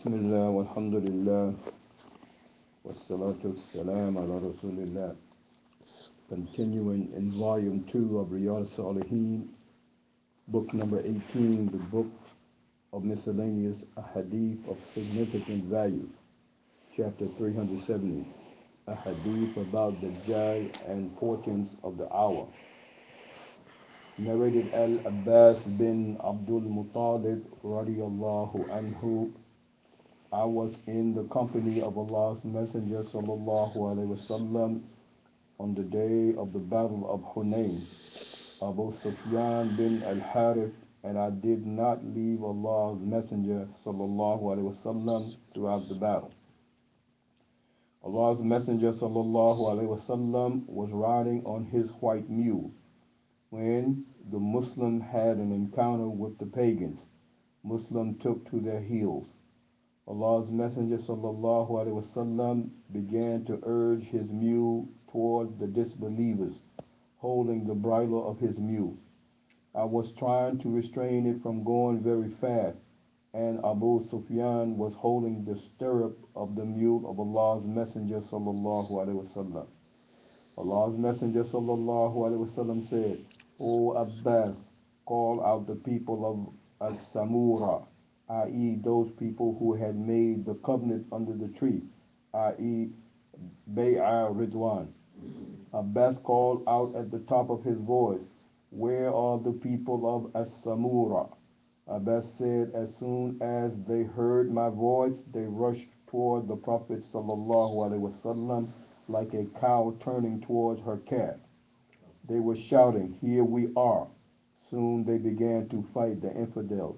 Bismillah, walhamdulillah, wassalatu wassalam ala rasulillah. Continuing in volume 2 of Riyadh Salihin, book number 18, the book of miscellaneous hadith of significant value, chapter 370, a hadith about the Dajjal and portents of the hour. Narrated Al-Abbas bin Abdul Muttalib radiyallahu anhu, I was in the company of Allah's Messenger sallallahu alaihi wasallam on the day of the battle of Hunayn. Abu Sufyan bin al-Harith, and I did not leave Allah's Messenger sallallahu alaihi wasallam throughout the battle. Allah's Messenger sallallahu alaihi wasallam was riding on his white mule when the Muslim had an encounter with the pagans. Muslim took to their heels. Allah's Messenger sallallahu alaihi wasallam began to urge his mule toward the disbelievers, holding the bridle of his mule. I was trying to restrain it from going very fast, and Abu Sufyan was holding the stirrup of the mule of Allah's Messenger sallallahu alaihi wasallam. Allah's Messenger sallallahu alaihi wasallam said, "O Abbas, call out the people of Al-Samura, i.e. those people who had made the covenant under the tree, i.e. Bay'a Ridwan." Abbas called out at the top of his voice, "Where are the people of As-Samura?" Abbas said, "As soon as they heard my voice, they rushed toward the Prophet sallallahu alaihi wasallam like a cow turning towards her calf. They were shouting, 'Here we are.' Soon they began to fight the infidels.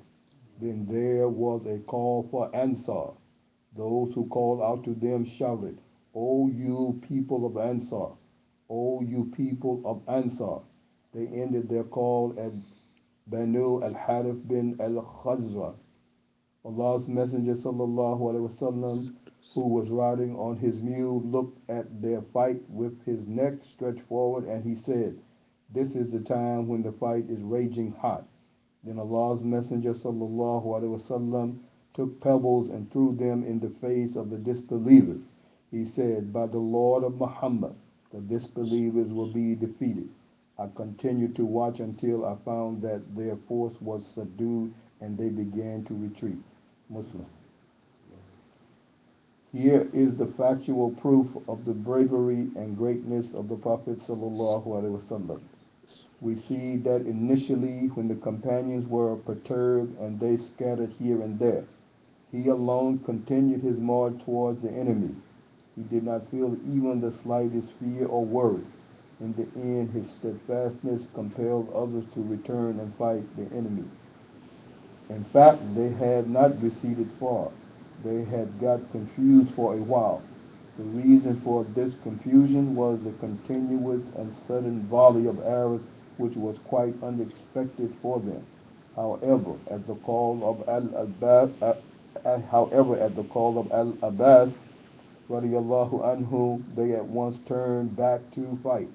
Then there was a call for Ansar. Those who called out to them shouted, 'O you people of Ansar! O you people of Ansar!' They ended their call at Banu al-Harith bin al-Khazra. Allah's Messenger sallallahu alaihi wasallam, who was riding on his mule, looked at their fight with his neck stretched forward, and he said, 'This is the time when the fight is raging hot.' Then Allah's Messenger sallallahu alaihi wasallam took pebbles and threw them in the face of the disbelievers. He said, 'By the Lord of Muhammad, the disbelievers will be defeated.' I continued to watch until I found that their force was subdued and they began to retreat. Muslim. Here is the factual proof of the bravery and greatness of the Prophet sallallahu alaihi wasallam. We see that initially, when the companions were perturbed and they scattered here and there, he alone continued his march towards the enemy. He did not feel even the slightest fear or worry. In the end, his steadfastness compelled others to return and fight the enemy. In fact, they had not receded far. They had got confused for a while. The reason for this confusion was the continuous and sudden volley of arrows, which was quite unexpected for them. However, at the call of Al-Abbas, radiallahu anhu, they at once turned back to fight.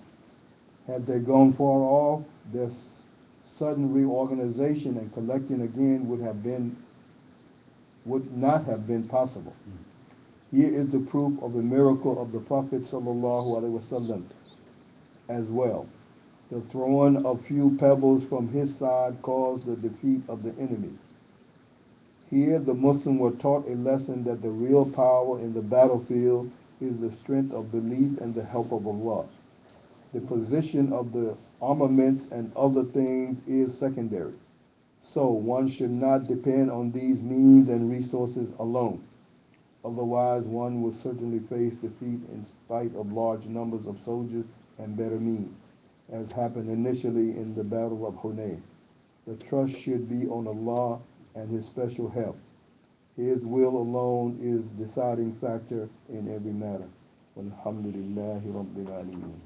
Had they gone far off, their sudden reorganization and collecting again would not have been possible. Here is the proof of the miracle of the Prophet sallallahu alaihi wasallam as well. The throwing of few pebbles from his side caused the defeat of the enemy. Here the Muslims were taught a lesson that the real power in the battlefield is the strength of belief and the help of Allah. The position of the armaments and other things is secondary. So one should not depend on these means and resources alone. Otherwise, one will certainly face defeat in spite of large numbers of soldiers and better means, as happened initially in the Battle of Hunayn. The trust should be on Allah and His special help. His will alone is deciding factor in every matter. Alhamdulillahi Rabbil Alameen.